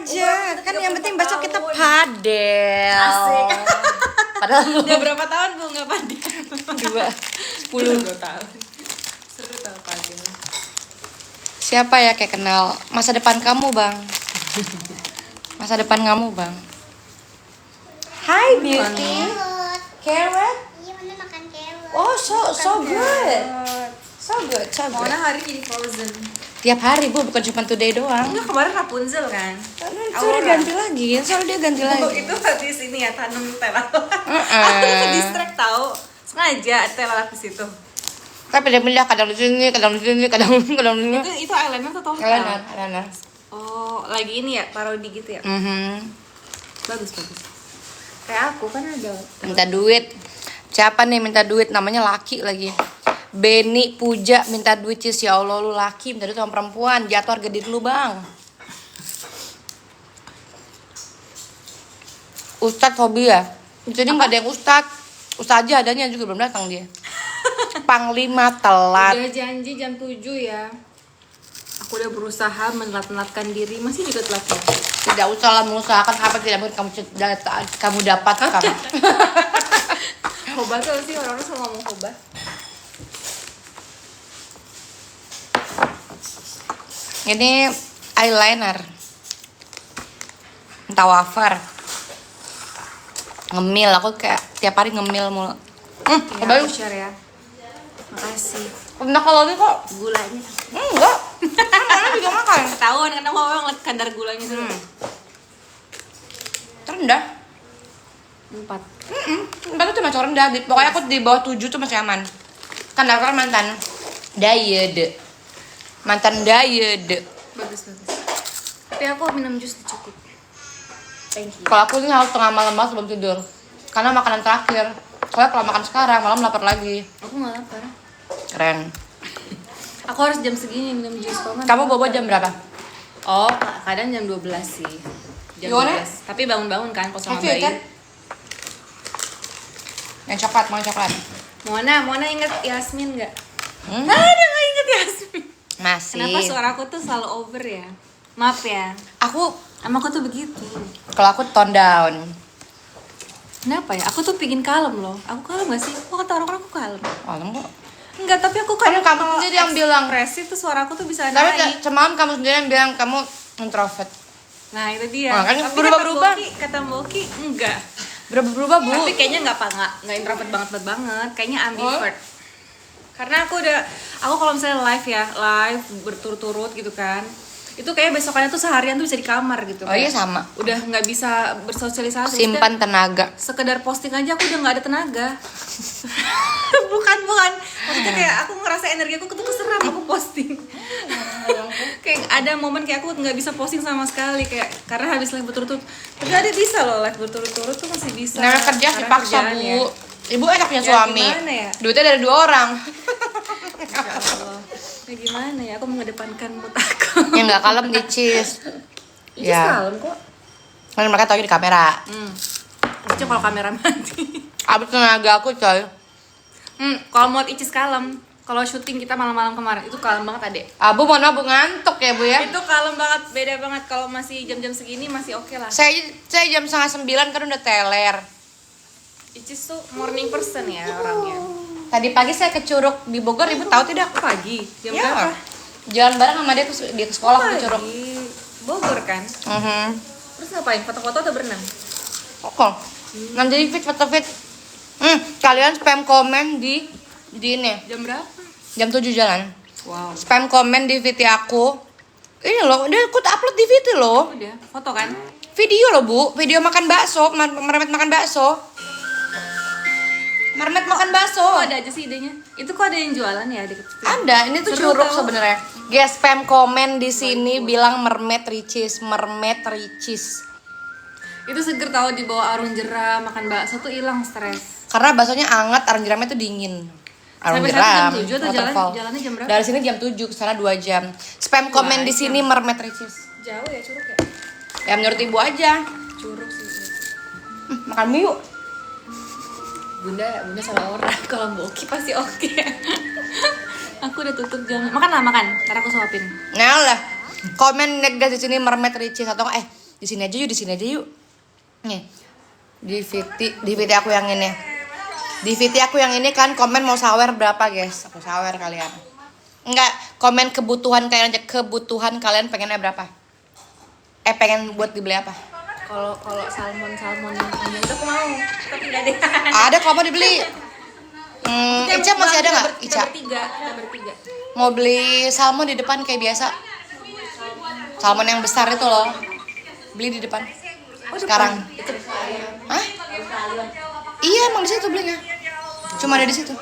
aja. Kan yang penting besok kita padel. Asik. Padahal Udah berapa tahun Bu nggak padel? 2 tahun. Seru tau padel. Siapa ya kayak kenal masa depan kamu, Bang? Masa depan kamu, Bang. Hi, Beauty. Carrot? Iya, Mama makan carrot. Oh, so good. So good. Mona hari ini Frozen. Tiap hari, Bu, bukan cuma today doang. Enggak, kemarin Rapunzel kan? Soalnya ganti lagi, soalnya dia ganti lagi. Oh, itu habis ini ya tanam tela. Uh-uh. Aku ke distract tahu. Sengaja tela lapis itu. Tapi dia pindah kadang di sini, kadang di sini, kadang di sini. Itu eyeliner atau total? Eyeliner. Oh, lagi ini ya, parodi gitu ya. Bagus. Kayak aku kan ada. Minta duit. Siapa nih minta duit? Namanya laki lagi. Beni Puja minta duit, Cis. Ya Allah, lu laki minta duit sama perempuan. Jatuh harga diri lu, Bang. Ustadz hobi ya? Jadi nggak ada yang ustadz. Ustadz aja adanya juga belum datang dia. Panglima telat. Udah janji jam 7 ya. Aku udah berusaha menelat-nelatkan diri, masih juga telat ya. Tidak usah lah mengusahakan apa yang tidak mungkin kamu dapatkan. Hoba tuh sih orang-orang selalu ngomong hoba. Ini eyeliner. Entah wafer. Ngemil, aku kayak tiap hari ngemil mulu. Ya, Kebayu. aku share ya. Makasih. Enak kalau ini kok. Gulanya. Enggak. Kan mana juga makan. Ketahuan karena mau ngeliat kadar gulanya dulu. Terendah. 4. Itu cuma rendah. Pokoknya aku di bawah 7 tuh masih aman. Kan Dakar mantan diet. Mantan diet. Bagus. Tapi aku minum jus cukup. Thank you. Kalau aku ini harus tengah malam banget sebelum tidur. Karena makanan terakhir. Soalnya kalau makan sekarang malam lapar lagi. Aku nggak lapar. Keren. Aku harus jam segini minum jus. Kamu bobo jam berapa? Oh, kadang jam 12 sih. Jam Gimana? 12. Tapi bangun-bangun kan kalau sama Coffee, bayi. kan? Yang coklat, mau yang coklat. Mona inget Yasmin nggak? Hmm? Ada nggak inget Yasmin? Masih. Kenapa suaraku tuh selalu over ya? Maaf ya. Aku, Sama aku tuh begitu. kalau aku tone down. Kenapa ya? Aku tuh pingin kalem loh. Aku kalem gak sih? Kok kata orang-orang aku kalem? Malam kok. Enggak, tapi aku Kan kadang kamu kalau sendiri yang bilang. ekspresif tuh suaraku tuh bisa Tapi naik. semalam kamu sendiri yang bilang kamu introvert. Nah itu dia. Nah, kan Tapi berubah-berubah. Kata Boki enggak. Berubah-berubah, Bu. Tapi kayaknya nggak introvert banget. Kayaknya ambivert. Karena aku kalau misalnya live berturut-turut gitu kan. Itu kayak besokannya tuh seharian tuh bisa di kamar gitu. Oh iya, sama. Udah nggak bisa bersosialisasi. Simpan tenaga. Sekedar posting aja aku udah nggak ada tenaga. bukan maksudnya kayak aku ngerasa energi aku tuh keserap aku posting. Kayak ada momen kayak aku nggak bisa posting sama sekali kayak karena habis live berturut-turut. Tapi ada bisa loh live berturut-turut tuh masih bisa. Nah, kerja Karena dipaksa, kerjaan Bu. ya. Ibu enak punya Ya, suami. gimana ya? Duitnya dari 2 orang. Ya Allah. Ya gimana ya aku mengedepankan mood aku. Yang nggak kalem di cheese. Itu kalem kok. Kan mereka tahu di kamera. Maksudnya kalau kamera mati. Abis tenaga aku, coy. Kalau mau Icis kalem, kalau syuting kita malam-malam kemarin itu kalem banget adek. Abu mau nabung ngantuk ya, Bu ya. Itu kalem banget, beda banget. Kalau masih jam-jam segini masih oke lah. Saya jam 8:30 kan udah teler. Icis tuh morning person ya orangnya. Tadi pagi saya ke Curug di Bogor, Ibu tahu tidak? Pagi, jam Ya. berapa? Jalan bareng sama dia ke sekolah ke Curug. Pagi, Bogor kan. Terus ngapain? Foto-foto atau berenang? Kok? Nanti jadi foto fit. Kalian spam komen di ini. Jam berapa? Jam 7 jalan. Wow. Spam komen di VT aku. Ini loh, dia aku upload di VT loh. Udah, foto kan? Video loh, Bu. Video makan bakso, mermet makan bakso. Mermet makan bakso. Oh, ada aja sih idenya. Itu kok ada yang jualan ya deket situ? Ada, ini tuh Seru curug tau. sebenarnya. Guys, spam komen di sini bilang mermet ricis. Itu seger tahu di bawah arung jeram makan bakso tuh hilang stres. Karena baksonya hangat, arung jeramnya tuh dingin. Arung Sampai jeram. jam 7 atau waterfall. jalannya jam berapa? Dari sini jam 7, ke sana 2 jam. Spam komen di sini mermet ricis. Jauh ya curug ya? Ya menurut Ibu aja. Curug sih. Makan mie yuk. Bunda salah orang. Kalau Boki pasti oke. Aku udah tutup jamnya. Makan. Ntar aku suapin. Nah lah. Komen guys di sini mermet ricis atau Di sini aja yuk. Nih. Di VT aku yang ini. Di VT aku yang ini kan komen mau sawer berapa, guys? Aku sawer kalian. Enggak, komen kebutuhan kalian aja. Kebutuhan kalian pengennya berapa? Pengen buat dibeli apa? Kalau salmon yang ini itu aku mau, tapi nggak deh. Ada kok mau dibeli. Ica masih ada nggak? Ica. Kita bertiga. Mau beli salmon di depan kayak biasa. Salmon yang besar itu loh. Beli di depan. Sekarang. Hah? Iya, emang di situ belinya. Cuma ada di situ.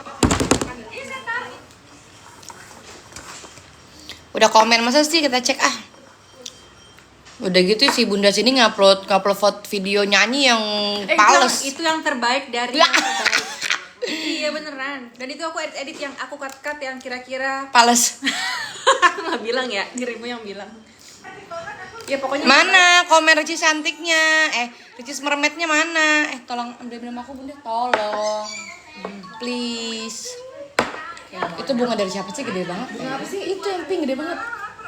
Udah komen masa sih kita cek ah. Udah gitu si Bunda sini ngupload foto video nyanyi yang pales. Itu yang terbaik dari yang terbaik. Iya beneran. Dan itu aku edit yang aku cut yang kira-kira Pales. aku nggak bilang ya, dirimu yang bilang. Ya pokoknya Mana komen Ricis cantiknya? Ricis mermaidnya mana? Tolong ambil nama aku Bunda, tolong. Please. Itu bunga dari siapa sih, gede banget? Bunga apa sih? Itu yang pink gede banget.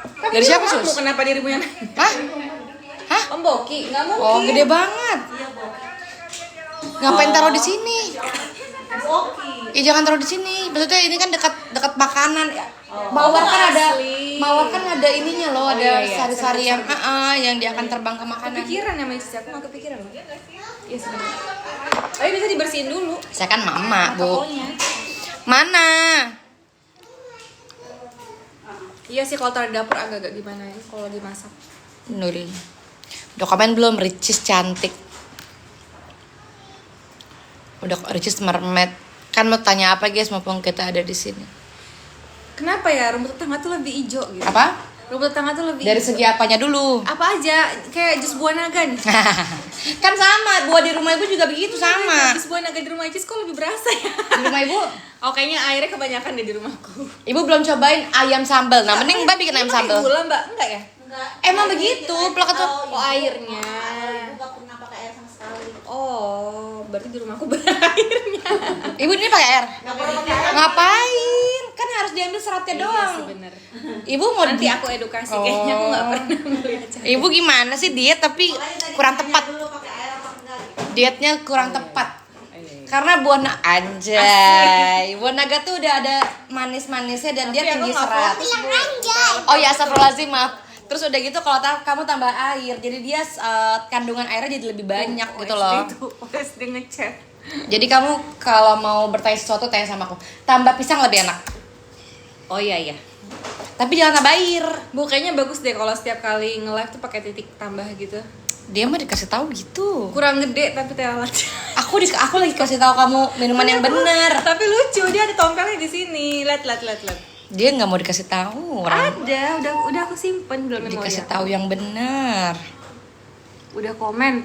Dari siapa, Sus? Kenapa dirimu yang Hah? Om Boki? Nggak mungkin. Oh, gede banget. Ngapain taruh di sini? Boki. Jangan taruh di sini. Maksudnya ini kan dekat makanan ya. Mawar kan ada ininya loh, ada sari-sari yang dia akan terbang ke makanan. Kepikiran ya Cici, aku nggak kepikiran loh. Iya sebenarnya. Tapi bisa dibersihin dulu. Saya kan mama, Bu. Pokoknya. Mana? Iya sih kalau taruh di dapur agak-agak gimana ya kalau lagi masak. Nul. Udah komen belum? Ricis cantik. Udah Ricis mermaid. Kan mau tanya apa guys, mumpung kita ada di sini. Kenapa ya rumput tetangga tuh lebih hijau gitu? Apa? Rumput tetangga tuh lebih Dari segi apanya dulu? apa aja? Kayak jus buah naga nih. Kan sama, buah di rumah ibu juga begitu sama. Jus buah naga di rumah Cis kok lebih berasa ya? Di rumah ibu? Oh kayaknya airnya kebanyakan deh di rumahku. Ibu belum cobain ayam sambal. Nah, mending Mbak bikin ayam sambal. Gula Mbak? Enggak ya? Emang begitu, plakat tuh. Oh airnya. Nggak pernah pakai air sama sekali. Oh berarti di rumahku berairnya. Ibu ini pakai air. Nggak pernah pakai air. Ngapain? Kan harus diambil seratnya Iya doang. sih bener. Ibu mau Nanti aku edukasi kayaknya aku nggak pernah beli aja. Ibu gimana sih diet tapi kurang tepat. Dulu pakai air apa enggak gitu. Dietnya kurang tepat. Karena buah buah naga tuh udah ada manis-manisnya dan dia tinggi serat. Oh ya, astagfirullahaladzim, maaf. Terus udah gitu kalau kamu tambah air, jadi dia kandungan airnya jadi lebih banyak gitu loh. SD ngechat. Jadi kamu kalau mau bertanya sesuatu tanya sama aku. Tambah pisang lebih enak. Oh iya. Tapi jangan tambah air. Bu kayaknya bagus deh kalau setiap kali nge-live tuh pakai titik tambah gitu. Dia mah dikasih tahu gitu. Kurang gede tapi telat. Aku lagi kasih tahu kamu minuman yang bener. Tapi lucu dia ada tompelnya di sini. Lihat. Dia nggak mau dikasih tahu orang. Ada, udah aku simpen dalam memori. Dikasih tahu yang bener. Udah komen.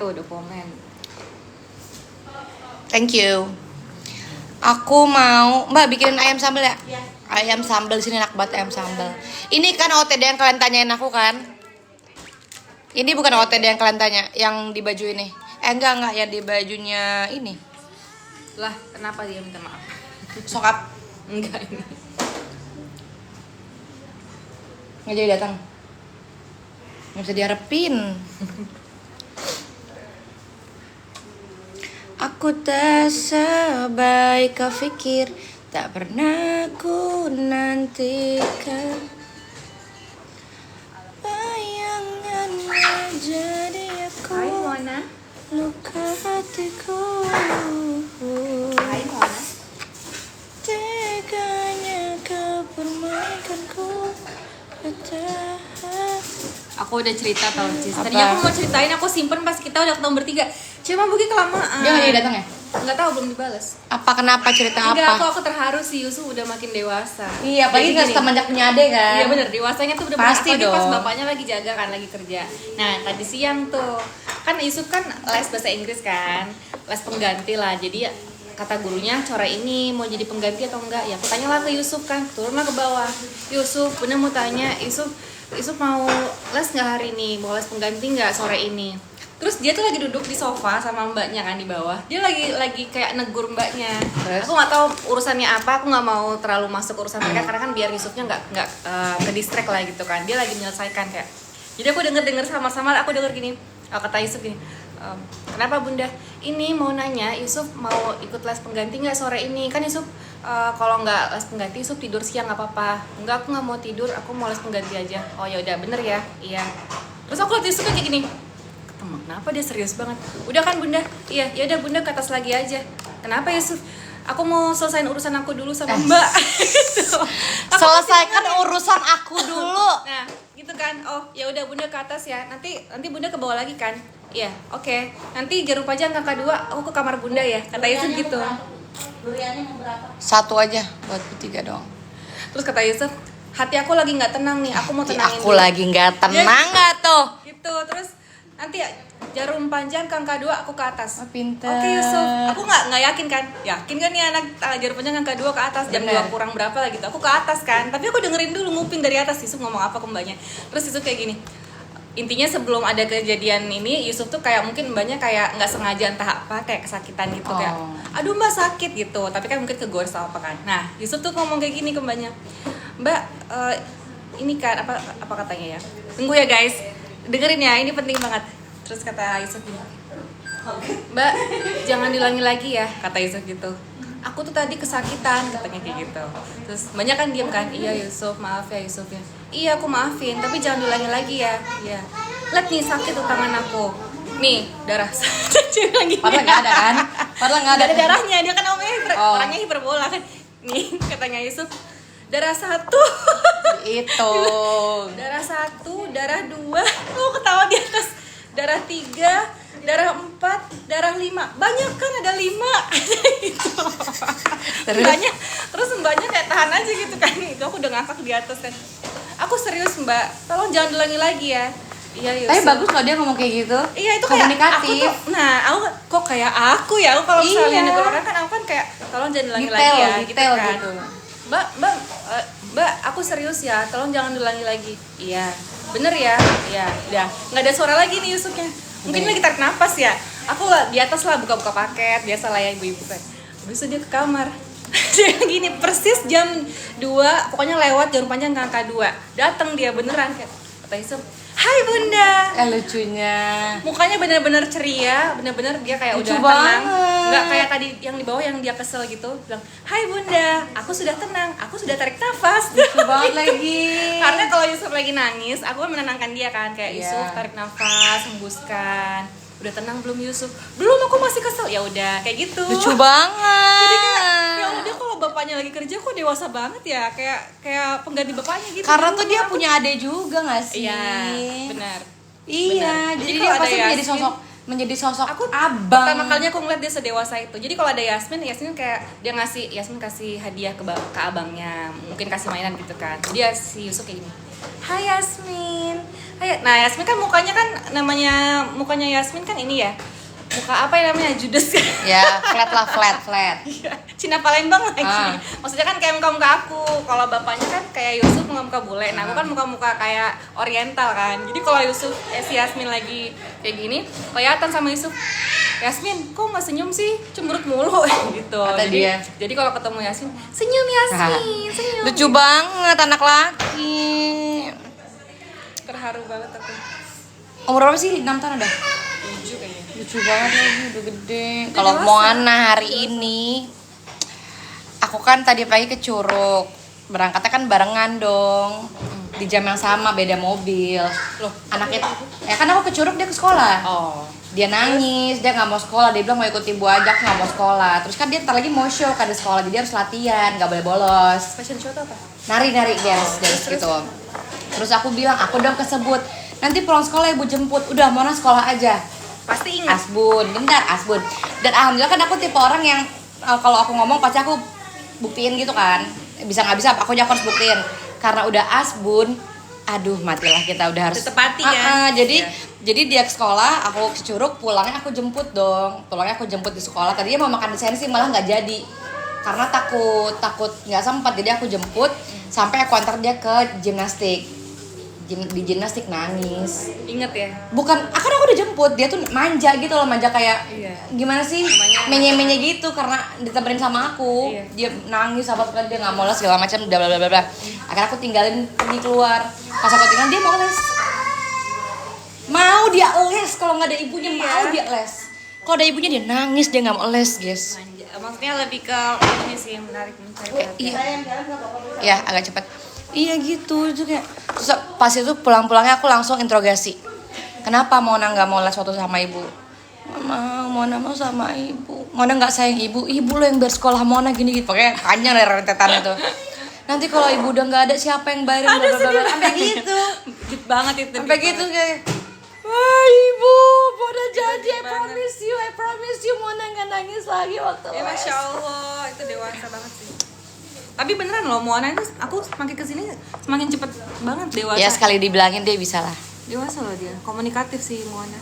Thank you. Aku mau Mbak bikinin ayam sambal ya? Iya. Ayam sambal sini enak banget ayam sambal. Ini kan OTD yang kalian tanyain aku kan? Ini bukan OTD yang kalian tanya, yang di baju ini. Enggak yang di bajunya ini. Lah, kenapa dia minta maaf? Sokap Enggak ini. nggak jadi datang. Nggak bisa diharapin. Aku tak sebaik kau pikir, tak pernah ku nantikan. Bayangannya jadi aku, Hai Mona. luka hatiku. Hai Mona. Teganya kau permainkanku. Aku udah cerita tau Cis. Apa? Tadinya aku mau ceritain, aku simpen pas kita udah ketemu bertiga. Cuma Bugi kelamaan. Dia nggak jadi datang ya? Nggak tahu, belum dibales. Apa kenapa cerita Enggak, apa? aku terharu sih Yusuf udah makin dewasa. Iya, apalagi Jadi nggak gini, semenjak punya adek kan? Iya bener, dewasanya tuh udah Pasti apalagi pas dong. bapaknya lagi jaga kan, lagi kerja. Nah tadi siang tuh, kan Yusuf kan les bahasa Inggris kan, les pengganti lah. Jadi ya, kata gurunya coret ini mau jadi pengganti atau enggak ya. Aku tanyalah ke Yusuf kan, turunlah ke bawah. Yusuf, bener mau tanya, Yusuf mau les nggak hari ini, mau les pengganti nggak sore ini. Terus dia tuh lagi duduk di sofa sama mbaknya kan di bawah. Dia lagi kayak negur mbaknya. Terus? Aku nggak tahu urusannya apa. Aku nggak mau terlalu masuk urusan mereka karena kan biar Yusufnya nggak ke distract lah gitu kan. Dia lagi menyelesaikan kayak. Jadi aku denger sama-sama. Aku denger gini. Kata Yusuf gini, kenapa bunda? Ini mau nanya, Yusuf mau ikut les pengganti nggak sore ini? Kan Yusuf kalau nggak les pengganti Yusuf tidur siang nggak apa-apa. Enggak, aku nggak mau tidur, aku mau les pengganti aja. Oh ya udah, bener ya, iya. Terus aku lihat Yusuf kayak gini, kenapa dia serius banget? Udah kan bunda? Iya, ya udah bunda ke atas lagi aja. Kenapa Yusuf? Aku mau selesain urusan aku dulu sama Mbak. Gitu. Selesaikan urusan aku dulu. Nah, gitu kan. Oh, ya udah bunda ke atas ya. Nanti bunda ke bawah lagi kan? Iya, oke. Nanti jangan lupa aja kakak 2, aku ke kamar bunda ya. Kata Yusuf gitu. Duriannya mau berapa? 1 aja buat bertiga doang. Terus kata Yusuf, hati aku lagi nggak tenang nih. Aku mau tenangin Aku lagi nggak tenang nggak tuh? Gitu. Terus nanti jarum panjang angka 2 aku ke atas. Oh, pinter. Oke Yusuf, aku nggak yakin kan? Yakin kan nih anak jarum panjang angka 2 ke atas jam Bener. 2 kurang berapa lah gitu. Aku ke atas kan. Tapi aku dengerin dulu nguping dari atas Yusuf ngomong apa ke mbaknya. Terus Yusuf kayak gini. Intinya sebelum ada kejadian ini Yusuf tuh kayak mungkin mbaknya kayak nggak sengaja entah apa kayak kesakitan gitu kayak aduh mbak sakit gitu. Tapi kan mungkin kegores atau apa kan. Nah, Yusuf tuh ngomong kayak gini ke mbaknya. Mbak, ini kan apa katanya ya? Tunggu ya guys. Dengerin ya, ini penting banget. Terus kata Yusuf gini, Mbak, jangan diulangi lagi ya, kata Yusuf gitu. Aku tuh tadi kesakitan, katanya kayak gitu. Terus banyak kan diem kan, iya Yusuf, maaf ya Yusuf ya. Iya aku maafin, tapi jangan diulangi lagi ya. Iya. Lihat nih sakit tuh tangan aku. Nih darah. Lagi. Padahal nggak ada kan? Padahal nggak ada. Gak ada darahnya, dia kan orangnya hiperbola kan. Nih katanya Yusuf, darah 1. Itu. Darah 1, darah 2, oh ketawa di atas. Darah 3, darah 4, darah 5. Banyak kan ada 5. Gitu. Mbaknya, terus mbaknya kayak tahan aja gitu kan. Itu aku udah ngakak di atas kan. Aku serius mbak, tolong jangan diulangi lagi ya. Iya Yusuf. Tapi bagus kalau dia ngomong kayak gitu. Iya itu kayak komunikatif. aku tuh, nah aku kok kayak aku ya, aku kalau misalnya Iya. negur orang kan aku kan kayak tolong jangan diulangi Detail, lagi ya detail gitu kan. gitu. Mbak, aku serius ya, tolong jangan diulangi lagi. Iya, bener ya. Iya, udah nggak ada suara lagi nih Yusufnya. Mungkin lagi tarik nafas ya. Aku di atas lah buka-buka paket, biasa lah ya ibu-ibu kan. Habis itu dia ke kamar. Dia gini persis jam 2, pokoknya lewat jarum panjang ke angka 2. Datang dia beneran kayak kata Yusuf, "Hai Bunda." Lucunya. Mukanya bener-bener ceria, bener-bener dia kayak Lucu udah tenang, banget. nggak kayak tadi yang di bawah yang dia kesel gitu, bilang, "Hai Bunda, aku sudah tenang, aku sudah tarik nafas." Lucu banget lagi. Karena kalau Yusuf lagi nangis, aku kan menenangkan dia kan, kayak Iya. Yusuf tarik nafas, hembuskan. Udah tenang belum Yusuf? Belum, aku masih kesel. Ya udah, kayak gitu. Lucu banget. Jadi kayak ya udah kalau bapaknya lagi kerja kok dewasa banget ya, kayak pengganti bapaknya gitu. Karena tuh dia punya adik juga nggak sih? Iya, benar. Iya, Benar. jadi Jadi dia kalau pasti ada menjadi sosok aku abang. pertama kalinya aku ngeliat dia sedewasa itu. Jadi kalau ada Yasmin kayak dia Yasmin kasih hadiah ke abangnya, mungkin kasih mainan gitu kan. Dia si Yusuf kayak gini, "Hai Yasmin." Hai. Nah, Yasmin kan mukanya Yasmin kan ini ya. Muka apa ya namanya? Judes. Ya, flat lah, flat. Cina Palembang lagi. Ah. Maksudnya kan kayak muka aku. Kalau bapaknya kan kayak Yusuf muka bule. Nah, aku kan muka kayak oriental kan. Jadi kalau Yusuf si Yasmin lagi kayak gini, kelihatan sama Yusuf. "Yasmin, kok nggak senyum sih? Cemberut mulu." Gitu. Kata dia. Jadi kalau ketemu Yasmin, "Senyum Yasmin, senyum." Lucu banget anak laki. Terharu banget aku. Umur berapa sih? 6 tahun ada? 7 kayaknya. Lucu banget lagi, udah gede. Udah Kalau dewasa. Moana hari ini, aku kan tadi pagi ke Curug. Berangkatnya kan barengan dong. Di jam yang sama, beda mobil. Loh, Anaknya, ya kan aku ke Curug, dia ke sekolah. oh. Dia nangis, dia nggak mau sekolah, dia bilang mau ikut ibu aja, aku nggak mau sekolah. Terus kan dia ntar lagi mau show kan di sekolah, jadi dia harus latihan, nggak boleh bolos. Fashion show tuh apa? Nari dance gitu. Terus aku bilang, aku dong kesebut, nanti pulang sekolah ibu jemput. Udah, Mona sekolah aja. Pasti ingat. Asbun. Dan alhamdulillah kan aku tipe orang yang kalau aku ngomong pasti aku buktiin gitu kan. Bisa nggak bisa, aku harus buktiin. Karena udah asbun, aduh matilah kita udah harus. Tetepati kan? Jadi dia ke sekolah, aku ke Curug, pulangnya aku jemput dong. Pulangnya aku jemput di sekolah. Tadinya mau makan di sensi malah nggak jadi. Karena takut nggak sempat, jadi aku jemput sampai aku antar dia ke gimnastik. Di gimnastik nangis. Ingat ya. Bukan, akan aku udah jemput, dia tuh manja gitu loh, manja kayak Iya. gimana sih, menye-menye gitu karena ditemenin sama aku. Iya. Dia nangis apa dia nggak mau les segala macam, bla bla bla bla. Akhirnya aku tinggalin pergi keluar. Pas aku tinggal dia mau les. Mau dia les kalau nggak ada ibunya, Iya. mau dia les. Kalau ada ibunya dia nangis, dia nggak mau les, guys. Manja. Maksudnya lebih ke ini sih menarik mencari perhatian. Iya. Ya agak cepat. Iya gitu, itu kayak terus pas itu pulang-pulangnya aku langsung interogasi. Kenapa Mona nggak mau les waktu sama ibu? Mona mau sama ibu. Mona nggak sayang ibu. Ibu lo yang biar sekolah Mona gini gitu. Pokoknya panjang dari rentetan itu. Nanti kalau ibu udah nggak ada siapa yang bayarin? Sampai gitu. Deep banget itu. Sampai gitu kayak. Wah ibu, Mona janji, I promise you Mona nggak nangis lagi waktu Ya les. Masya Allah, itu dewasa banget sih. Tapi beneran loh, Moana itu aku semakin kesini semakin cepet banget dewasa. Ya sekali dibilangin dia bisa lah. Dewasa loh dia, komunikatif sih Moana.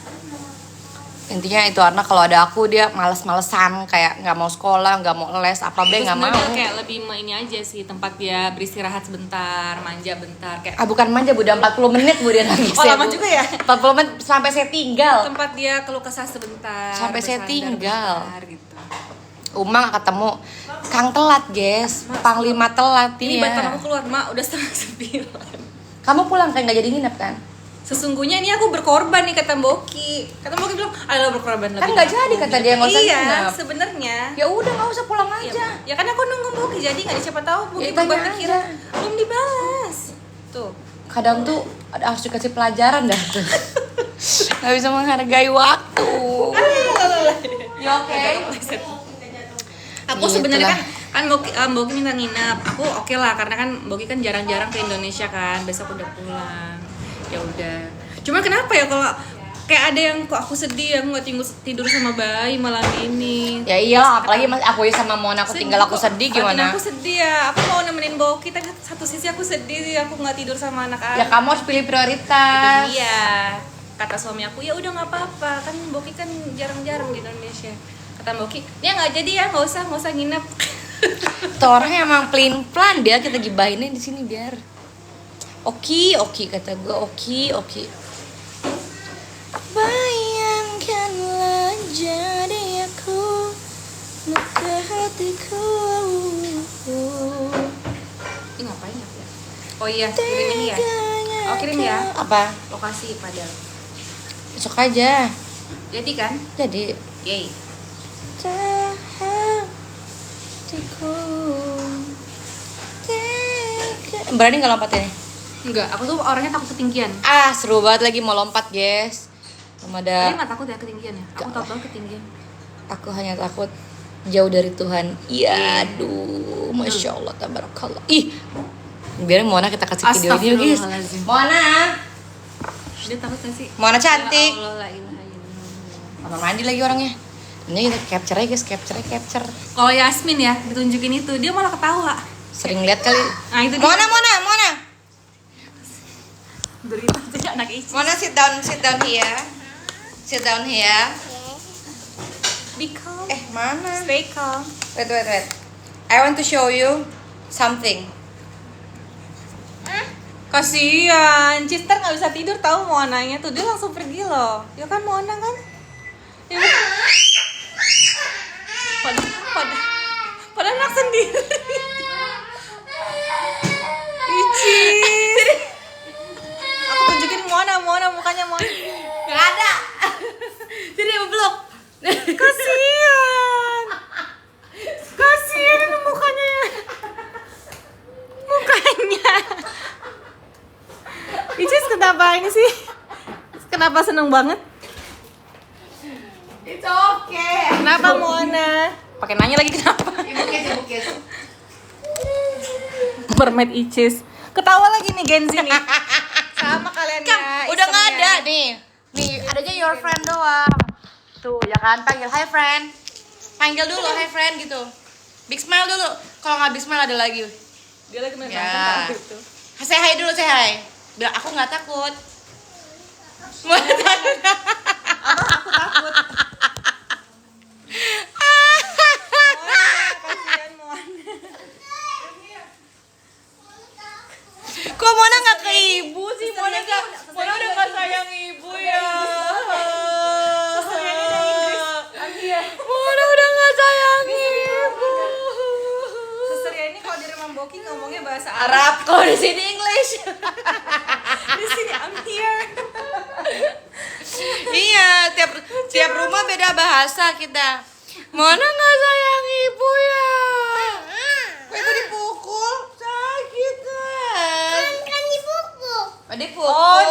Intinya itu karena kalau ada aku dia males-malesan kayak nggak mau sekolah, nggak mau les, apa be Terus nggak mau. sebenarnya kayak lebih ini aja sih, tempat dia beristirahat sebentar, manja bentar kayak Bukan manja bu, udah 40 menit bu dia nangis. Oh, ya, lama Bu. juga ya? 40 menit sampai saya tinggal. tempat dia keluh kesah sebentar. Sampai saya bersandar tinggal. bentar, gitu. Uma nggak ketemu, Kang telat guys, Panglima telat Ini dia. batam aku keluar, Mak, udah 8:30. Kamu pulang kayak nggak jadi nginep kan? Sesungguhnya ini aku berkorban nih kata Boki. Kata Boki bilang, "Ayo berkorban lebih." Kan nggak dari jadi aku." kata dia, nggak usah Iya, nginep. sebenarnya. Ya udah nggak usah pulang Ya, aja. ya kan aku nunggu Boki jadi nggak siapa tahu Boki Ya, berubah tanya pikiran. aja. Belum dibalas. Tuh. Kadang tuh harus dikasih pelajaran dah tuh. Nggak bisa menghargai waktu. Ya oke. Aku Gitu sebenarnya lah. kan Boki minta nginep. Aku oke lah karena kan Boki kan jarang-jarang ke Indonesia kan. Besok udah pulang. Ya udah. Cuma kenapa ya kalau kayak ada yang kok aku sedih, aku nggak tidur sama bayi malam ini. Ya iyalah, apalagi mas aku sama Mona aku tinggal aku kok. sedih Makin gimana? aku sedih ya. Aku mau nemenin Boki, tapi satu sisi aku sedih aku nggak tidur sama anak-anak. Ya kamu harus pilih prioritas. Iya. Kata suami aku, ya udah nggak apa-apa. Kan Boki kan jarang-jarang di Indonesia. Kata Boki, ya nggak jadi ya, nggak usah nginep. Tuh orang emang pelin-pelan dia kita gibahinnya di sini biar. Oke kata gue oke. Bayangkanlah jadi aku luka hatiku. Ini ngapain ya? Oh iya, kirim ini ya. Oh kirim ya. Apa? Lokasi padahal. Besok aja. Jadi kan? Jadi Yay. berani nggak lompat ini? Enggak, aku tuh orangnya takut ketinggian. Seru banget lagi mau lompat guys. Belum ada. Dia nggak takut ya ketinggian ya? Aku takut banget ketinggian. Aku hanya takut jauh dari Tuhan. Iya, aduh, masya Allah, tabarakallah. Ih, biarin Mona kita kasih video ini guys. Astagfirullahaladzim. Mona, Dia takut gak sih? Mona cantik. Ya Allah, la ilaha illallah. Apa mandi lagi orangnya? Ini kita capture aja guys, capture. Kalau Yasmin ya ditunjukin itu, dia malah ketawa. Sering lihat kali. Nah itu dia. Mona. Derita sih anak Ici. Mona sit down here. Sit down here. Be calm. Mana? Stay calm. Wait. I want to show you something. Kasian, Cister nggak bisa tidur tahu Moananya tuh, dia langsung pergi loh. Ya kan Moana kan? Ya kan? Pada anak sendiri. Icis. Aku tunjukin Moana mukanya Moana. Gak ada. Jadi belum. Kasian ini mukanya. Icis kenapa ini sih? Kenapa seneng banget? It's okay. Kenapa Moana? Pakai nanya lagi kenapa? Ibu kiss. Mermaid Icis. Ketawa lagi nih Gen Z nih. Sama kalian Kan ya. udah nggak itemnya. ada nih adanya your friend doang tuh ya kan, panggil hi friend, panggil dulu hi friend gitu, big smile dulu, kalau nggak big smile ada lagi Dia lagi main Ya. nonton gitu. say hi dulu, say hi, bilang aku nggak takut. Aku takut. Kasihan Moana. Kok Mona nggak ke ibu sih? Mona udah nggak sayang ibu ya. Mona udah nggak sayang ibu. Suster ini kalau di rumah Boki ngomongnya bahasa Arab. Arab, kalau di sini English. Di sini I'm here. tiap rumah beda bahasa kita. Mana nggak sayang ibu ya? Kok ibu dipukul? Sakit kan? Kan dipukul. Dipukul.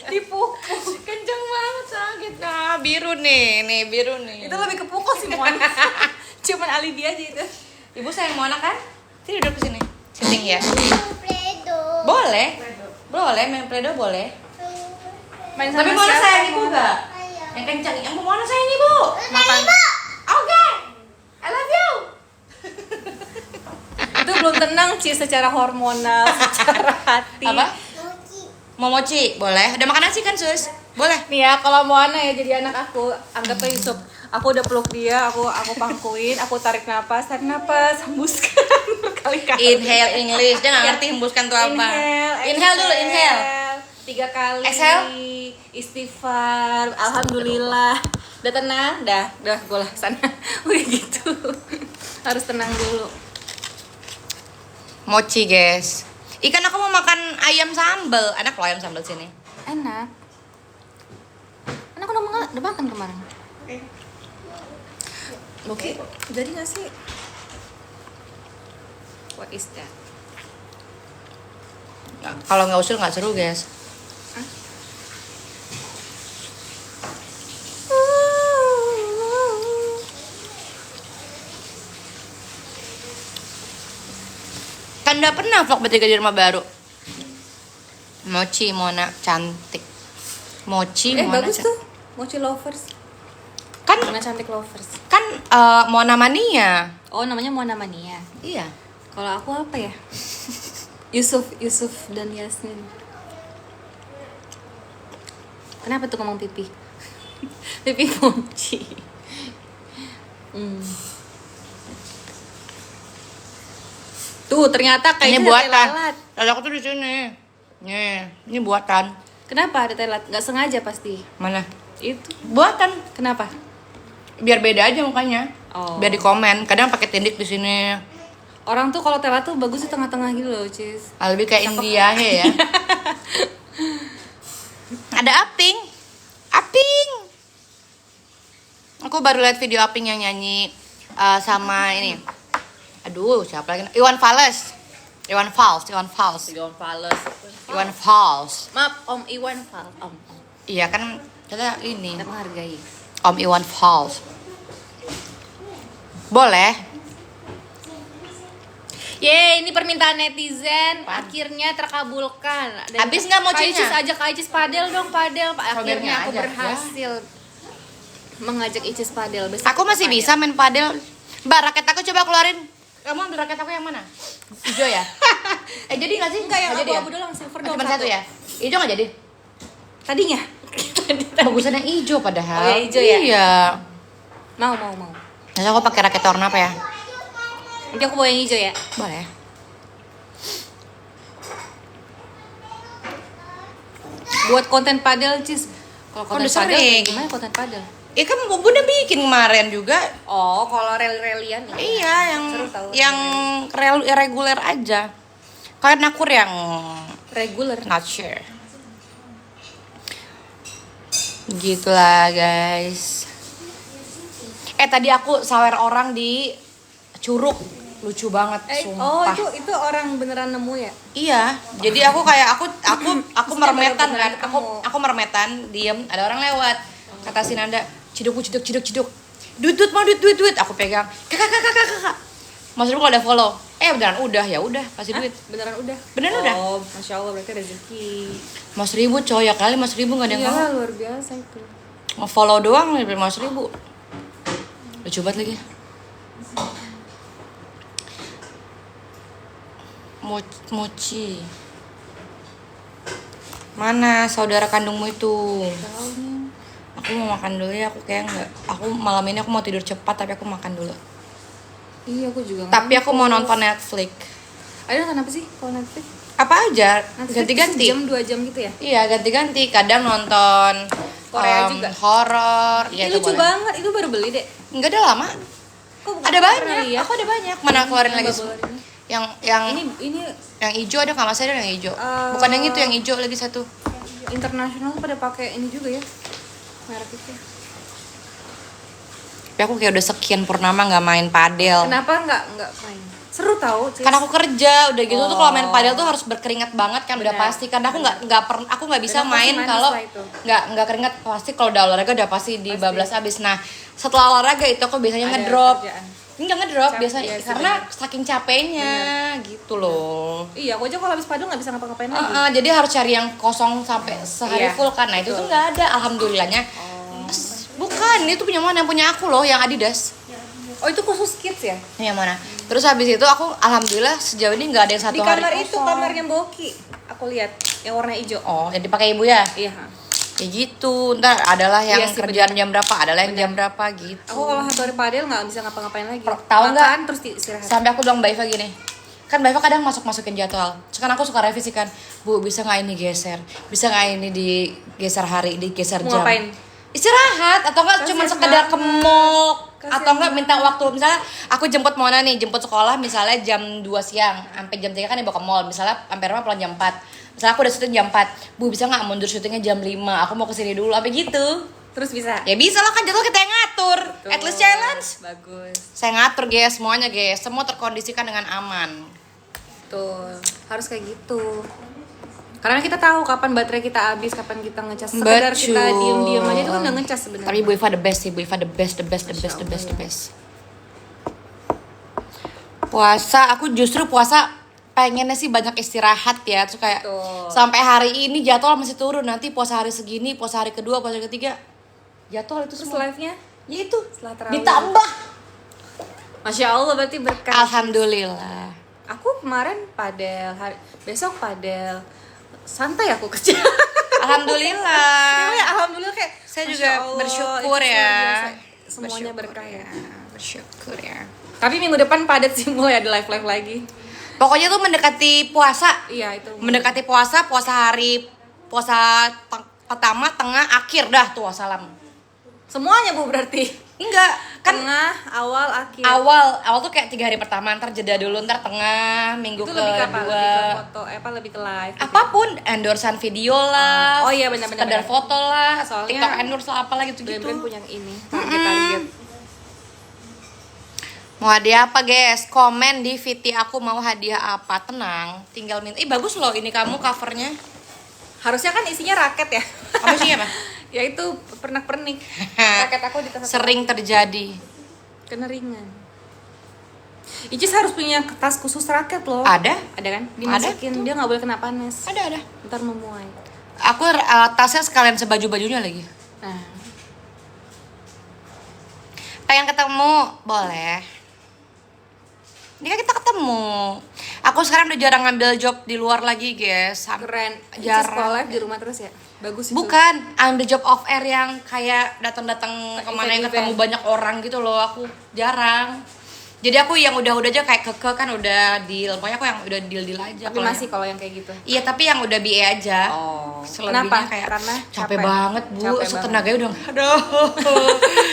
Dipukul. Kenceng banget sakit. Nah, biru nih biru nih. Itu lebih kepukul sih Moana. Cuman alibi aja itu. Ibu sayang Mona kan? Sini duduk sini. Sitting ya. Pledo. Boleh. Boleh main Play-Doh boleh. Main Tapi sama Mona siapa, sayang ibu Moana? gak? Yang kencang. Yang Mona sayang ibu. Makan. Oke. I love you. Itu belum tenang sih secara hormonal, secara hati. Apa? Mochi. Mau mochi? Boleh. Udah makan nasi kan, Sus? Boleh. Nih ya, kalau Moana ya jadi anak aku, anggapnya Yusuf. Aku udah peluk dia, aku pangkuin, aku tarik napas, hembuskan berkali-kali. Inhale English. Dia nggak ngerti hembuskan tuh apa. Inhale dulu, inhale. 3 kali. Exhale. Istighfar, alhamdulillah. Udah tenang, dah gue lah sana. Wih gitu. Harus tenang dulu. Mochi, guys. Ikan aku mau makan ayam sambal. Enak loh ayam sambal sini. Enak. Enak udah makan kemarin. Oke, jadi nggak sih? What is that? Kalau nggak usul nggak seru, guys. Kan udah pernah vlog bertiga di rumah baru. Mochi Mona cantik. Mochi Mona Bagus cantik. tuh. Mochi lovers. Kan Mona cantik lovers. kan Mona Mania. Oh, namanya Mona Mania. Iya. Kalau aku apa ya? Yusuf dan Yasmin. Kenapa tuh ngomong pipi? Pipi mochi. Tuh, ternyata Ini kayaknya buatan. lalat. Lalat aku tuh di sini. Nih, ini buatan. Kenapa ada telat? Nggak sengaja pasti. Mana? Itu. Buatan. Kenapa? Biar beda aja mukanya. Oh. Biar di komen. Kadang pakai tindik di sini. Orang tuh kalau telat tuh bagus di tengah-tengah gitu loh, Cis. Lebih kayak India ya. Ada Aping. Aping. Aku baru lihat video Aping yang nyanyi sama ini. Aduh, siapa lagi? Iwan Fals. Iwan Fals. Iwan Fals. Iwan Fals. Maaf, Om Iwan Fals. Om. Iya kan kita ini. Kita menghargai. Om Iwan Fals. Boleh. Yeay, ini permintaan netizen akhirnya terkabulkan. Habis nggak mochinya? Kak ajak Kak Icis padel dong, padel. Akhirnya Sobernya aku aja, berhasil mengajak Icis padel. Besok Aku kita masih padel. bisa main padel. Mbak, raket aku coba keluarin. Kamu ambil raket aku yang mana? Hijau ya? Jadi nggak sih? Enggak, yang Nggak jadi ya? abu-abu doang, silver Oh, doang. cuma satu ya? Hijau nggak jadi? Tadinya. Bagusan yang hijau padahal. Oh, yang hijau ya? Iya. Mau. Nanti aku pakai raket warna apa ya? Nanti aku bawa yang hijau ya. Boleh. Buat konten padel, Cis. Kalau konten udah padel, sering. gimana konten padel? Ya kan Bunda bikin kemarin juga. Oh, kalau rel-relian ya. Iya, Seru tahu. yang reguler aja. Kalian akur yang Regular. not sure. Gitulah guys. Tadi aku sawer orang di Curug, lucu banget, Oh, sumpah. itu orang beneran nemu ya? Iya, jadi aku kayak aku mermetan kan, bener-bener aku mermetan, diem, ada orang lewat, kata si Nanda, ciduk, duit mau duit, aku pegang, kakak, Mas Ribu kalau udah follow, beneran udah, ya udah, kasih duit, Beneran udah? Beneran udah. Oh, Masya Allah, berarti rezeki. Mas Ribu coy, ya kali Mas Ribu nggak ada yang Iya, mau, luar biasa itu. nge-follow doang lebih Mas Ribu, lucu banget lagi. Mochi. Mana saudara kandungmu itu? Tahu nih. Aku mau makan dulu ya, aku kayak nggak. Aku malam ini aku mau tidur cepat tapi aku makan dulu. Iya, aku juga. Tapi aku mau nonton Netflix. Ada nonton apa sih kalau Netflix? Apa aja? Netflix Ganti-ganti. Jam 2 jam gitu ya? Iya, ganti-ganti. Kadang nonton Korea juga? Horor. Ini Iya, lucu boleh. banget, itu baru beli deh. Enggak ada lama. Kok bukan Ada pernah banyak. lihat? Aku ada banyak. Mana keluarin Yang lagi? baru ini. Yang Ini yang hijau ada nggak, Mas? Ada yang hijau. Eh, Bukan yang itu, yang hijau lagi satu. internasional pada pakai ini juga ya. merek itu. Tapi aku kayak udah sekian purnama nggak main padel. Kenapa nggak main? Seru tau, Cis. Karena aku kerja udah gitu tuh kalau main Oh. padel tuh harus berkeringat banget kan udah Benar. pasti. Karena aku nggak bisa Dan aku main manis kalau lah itu. nggak keringat. Pasti kalau udah olahraga udah pasti bablas abis. Nah setelah olahraga itu aku biasanya Ada ngedrop. kerjaan. Enggak ngedrop biasanya iya sih, karena benar. saking capeknya gitu loh. Iya, aku aja kalau habis padel nggak bisa ngapa-ngapain lagi. Jadi harus cari yang kosong sampai sehari Iya, full kan. Nah itu tuh nggak ada alhamdulillahnya. Bukan, itu punya mana? Yang punya aku loh, yang Adidas. Oh, itu khusus kids ya? Yang mana? Terus habis itu aku alhamdulillah sejauh ini nggak ada yang satu Di hari kamar itu kosong. kamarnya Boki. Aku lihat yang warna hijau. Oh, yang dipakai ibu ya? Iya. Ya gitu. Ntar adalah yang Iya sih, kerjaan jam berapa, adalah yang jam berapa gitu. Aku kalau satu hari padel nggak bisa ngapa-ngapain lagi. Tahu nggak? Makan terus istirahat. Sampai aku bilang Mbak Iva gini. Kan Mbak Iva kadang masukin jadwal. Sekarang aku suka revisi kan. Bu, bisa nggak ini geser? Bisa nggak ini digeser hari, digeser Mau jam? ngapain? Istirahat atau enggak Kasian cuma sekedar ke banget. mall Kasian atau enggak minta waktu misalnya aku jemput Mona nih jemput sekolah misalnya jam 2 siang sampai jam 3 kan dibawa ke mall misalnya sampai rumah pulang jam 4 misalnya aku udah syuting jam 4 Bu bisa nggak mundur syutingnya jam 5 aku mau kesini dulu apa gitu Terus bisa. ya bisa lah kan jadwal kita yang ngatur at least challenge Bagus. saya ngatur guys semuanya guys semua terkondisikan dengan aman Tuh, harus kayak gitu. Karena kita tahu kapan baterai kita habis, kapan kita ngecas. Sekedar kita Betul. diem-diem aja itu kan udah ngecas sebenarnya. tapi Bu Iva the best sih Bu Iva the best puasa aku justru puasa pengennya sih banyak istirahat ya terus kayak Betul. sampai hari ini jadwal masih turun nanti puasa hari segini puasa hari kedua puasa hari ketiga jadwal itu Terus semua live-nya ya itu setelah tarawih. ditambah Masya Allah berarti berkah. alhamdulillah Aku kemarin padel, besok padel. Santai aku kerja. alhamdulillah Ya, alhamdulillah kayak saya Masya juga Allah, bersyukur itu ya luar biasa. Semuanya Bersyukur berkah ya. bersyukur ya Tapi minggu depan padat sih mulai ada live lagi. pokoknya tuh mendekati puasa Iya itu. mendekati puasa pertama tengah akhir dah tuh wassalam Semuanya Bu berarti. enggak kan Tengah, awal, akhir. awal tuh kayak 3 hari pertama ntar jeda dulu ntar tengah minggu Itu lebih ke apa? kedua Lebih ke foto, lebih ke live. gitu. apapun endorsean video lah Oh iya, benar-benar. sekedar foto lah Soalnya TikTok endorse lah apalah gitu Brand-brand punya yang ini. Target. mau hadiah apa guys komen di VT aku mau hadiah apa tenang tinggal minta bagus loh ini kamu covernya Harusnya kan isinya raket ya. apa sih apa Ya itu pernak-pernik. Raket aku di tas sering terjadi keneringan. Icis harus punya tas khusus raket loh. ada Ada kan? Dimasukin dia nggak boleh kena panas. ada Ntar memuai. aku tasnya sekalian sebaju-bajunya lagi Nah, pengen ketemu boleh ini kan kita ketemu aku sekarang udah jarang ngambil job di luar lagi guys keren. Icis jarang kalau live di rumah terus ya. Bagus itu. bukan ambil job off air yang kayak datang-datang kemana yang ketemu Event-event. banyak orang gitu loh aku jarang jadi aku yang udah aja kayak keke kan udah deal pokoknya aku yang udah deal aja Tapi kalau masih kalau yang kayak gitu. iya tapi yang udah BA aja selebihnya Kenapa? kayak Karena capek banget bu Capek setenaganya udah aduh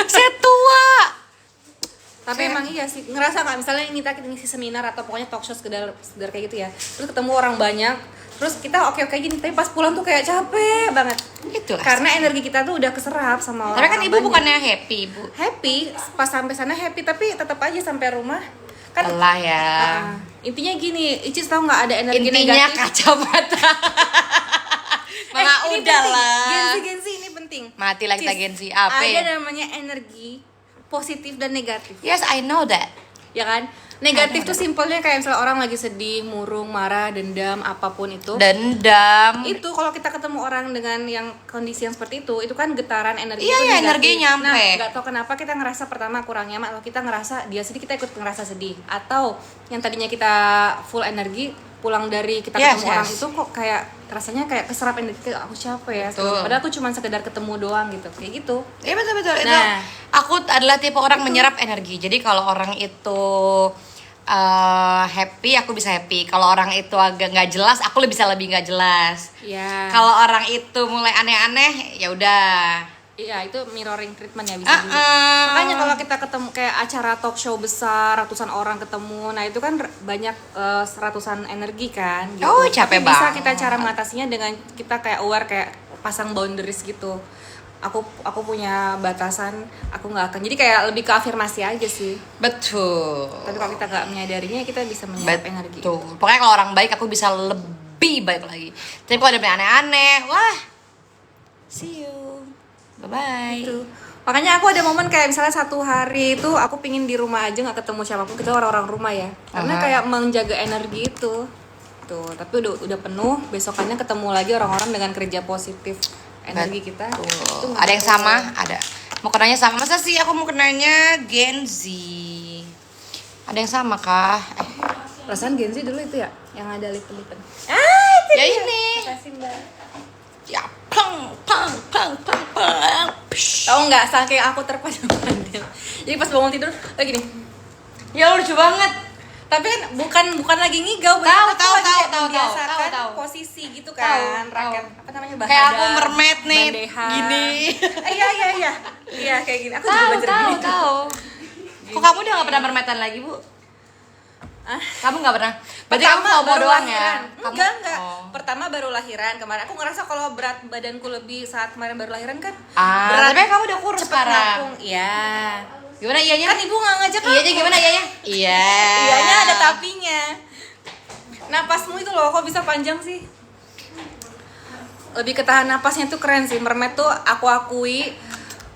saya tua Tapi emang iya sih, ngerasa nggak misalnya kita ngisi seminar atau pokoknya talk show sekedar kayak gitu ya. Terus ketemu orang banyak, terus kita oke gini, tapi pas pulang tuh kayak capek banget. itulah Karena energi kita tuh udah keserap sama orang. tapi kan ibu bukannya happy bu happy, pas sampai sana happy, tapi tetap aja sampai rumah kan lelah ya intinya gini, Icis tahu nggak ada energi intinya negatif. kacamata mama ini udah penting. lah Gensi ini penting. mati lah kita Cis, Gensi apa ada ya? namanya energi positif dan negatif. Yes, I know that. Ya kan? Negatif tuh simpelnya kayak misalnya orang lagi sedih, murung, marah, dendam, apapun itu. Dendam. Itu kalau kita ketemu orang dengan yang kondisi yang seperti itu kan getaran energi Iya, itu iya, negatif. energinya nyampe. Nah, nggak tahu kenapa kita ngerasa pertama kurang nyaman atau kita ngerasa dia sedih kita ikut ngerasa sedih atau yang tadinya kita full energi pulang dari kita Yes, ketemu orang yes. itu kok kayak rasanya kayak keserap energi kayak aku capek ya. Betul. Padahal aku cuma sekedar ketemu doang gitu. Kayak gitu. Iya betul betul. Itu Nah. aku adalah tipe orang menyerap energi. Jadi kalau orang itu happy, aku bisa happy. Kalau orang itu agak nggak jelas, aku bisa lebih nggak jelas. Iya. Kalau orang itu mulai aneh-aneh, ya udah. Iya, itu mirroring treatment ya bisa juga. Makanya kalau kita ketemu kayak acara talk show besar, ratusan orang ketemu, nah itu kan banyak ratusan energi kan gitu. Oh, capek Tapi bisa banget. kita cara mengatasinya dengan kita kayak aware kayak pasang boundaries gitu. aku punya batasan, aku nggak akan. Jadi kayak lebih ke afirmasi aja sih. Betul. Tapi kalau kita nggak menyadarinya, kita bisa menyerap energi. Betul. Pokoknya kalau orang baik aku bisa lebih baik lagi. Tapi kalau ada yang aneh-aneh, wah, see you, bye bye. Gitu. Makanya aku ada momen kayak misalnya satu hari itu aku pingin di rumah aja nggak ketemu siapapun, kita orang-orang rumah ya. Karena kayak menjaga energi itu. Tuh, tapi udah penuh, besokannya ketemu lagi orang-orang dengan kerja positif. Energi kita. Itu Ada yang sama? Ada. Mau kenanya sama? Masa sih aku mau kenanya Gen Z? Ada yang sama kah? perasaan Gen Z dulu itu ya, yang ada lipen-lipen. Ya ini. Makasih Mbak. Ya, pang. Tahu nggak, saking aku terpadu pandil. Jadi pas bangun tidur, gini. Ya lucu banget. Tapi kan bukan lagi ngigau, Tahu, membiasakan tahu. posisi gitu kan, Tahu. rakyat apa namanya, bahada, Kayak aku mermaid nih, bandeha. gini. Iya kayak gini. Aku juga belajar gini. Tahu. Kok kamu udah gak pernah mermaitan lagi, Bu? Kamu gak pernah? Berarti kamu FOMO baru doang lahiran. ya? Enggak. Oh. Pertama baru lahiran kemarin. Aku ngerasa kalau berat badanku lebih saat kemarin baru lahiran kan. Tapi kamu udah kurus cepet sekarang. ngapung. Iya. Gimana iyanya? Kan ibu nggak ngajak Iyanya aku. gimana iyanya? Iya. Iyanya ada tapinya. Napasmu itu loh, kok bisa panjang sih? Lebih ketahan napasnya tuh keren sih. Mermaid tuh aku akui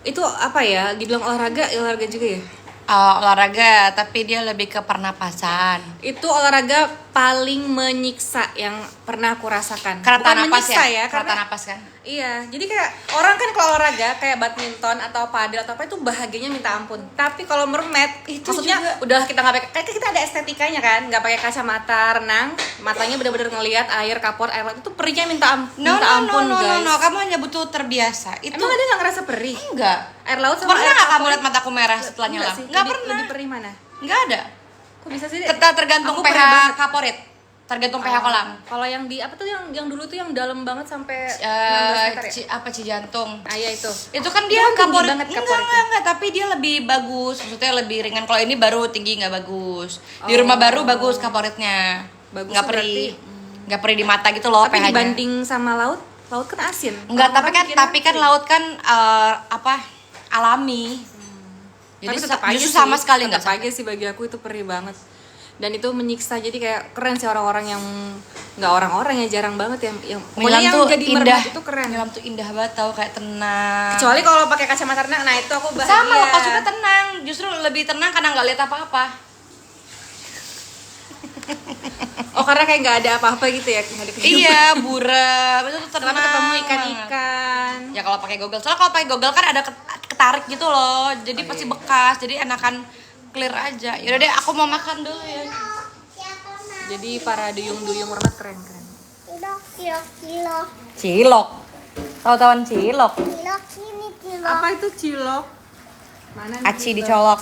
itu apa ya? Dibilang olahraga juga ya. Olahraga, tapi dia lebih ke pernapasan. Itu olahraga paling menyiksa yang pernah aku rasakan. Karena Bukan napas menyiksa ya? karena napas kan? iya, jadi kayak orang kan kalau olahraga kayak badminton atau padel atau apa itu bahagianya minta ampun. Tapi kalau mermaid Itu maksudnya juga. udah kita nggak pakai, kayak kita ada estetikanya kan, nggak pakai kacamata renang, matanya bener-bener ngelihat air kapur, air laut, itu perihnya minta ampun guys. No, kamu hanya butuh terbiasa. Itu Emang ada nggak ngerasa perih? enggak. Air laut sama Pernah air nggak kamu kapur? lihat mataku merah setelah Enggak nyelam? sih. Nggak Lebih- pernah. Lebih perih mana? Nggak ada. Kok bisa sih? Tergantung Aku pH perih banget. kaporit. Tergantung pH kolam. Kalau yang di apa tuh yang dulu tuh yang dalam banget sampai 16 meter ya? Cijantung. Iya itu. Itu kan dia Itu kan tinggi kaporit. banget kaporitnya. Enggak, tapi dia lebih bagus. Maksudnya lebih ringan. Kalau ini baru tinggi nggak bagus. Di rumah baru bagus kaporitnya. Bagus Nggak tuh perih. Nggak perih di mata gitu loh Tapi pH-nya. dibanding sama laut kan asin. Enggak, tapi Orang-orang kan kira laut kan alami. Jadi tapi tetap aja justru sih, sama sekali tetap nggak aja sih bagi aku itu perih banget. Dan itu menyiksa, jadi kayak keren sih orang-orang yang nggak orang-orang ya, jarang banget yang pokoknya Nyelam yang tuh jadi indah. mermaid itu keren. Nyelam tuh indah banget tau, kayak tenang. Kecuali kalau pakai kacamata renang, nah itu aku bahagia. Sama, lepas juga tenang. Justru lebih tenang karena nggak lihat apa-apa. Oh karena kayak nggak ada apa-apa gitu ya, nggak ada kehidupan. Iya, buram. Itu tuh tenang. Selama ketemu banget. ikan-ikan. Ya kalau pakai Google. Soalnya kalau pakai Google kan ada ketarik gitu loh. Jadi pasti bekas. Jadi enakan clear aja. Yaudah deh, aku mau makan dulu ya. Siapa mah? Jadi para duyung-duyung mermaid keren. Kilo. Cilok. Tahu-tahuan cilok. Kilo ini kilo. Apa itu cilok? Mana nih Aci cilok? dicolok.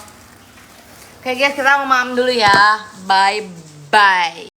Oke guys, kita mau makan dulu ya. Bye bye.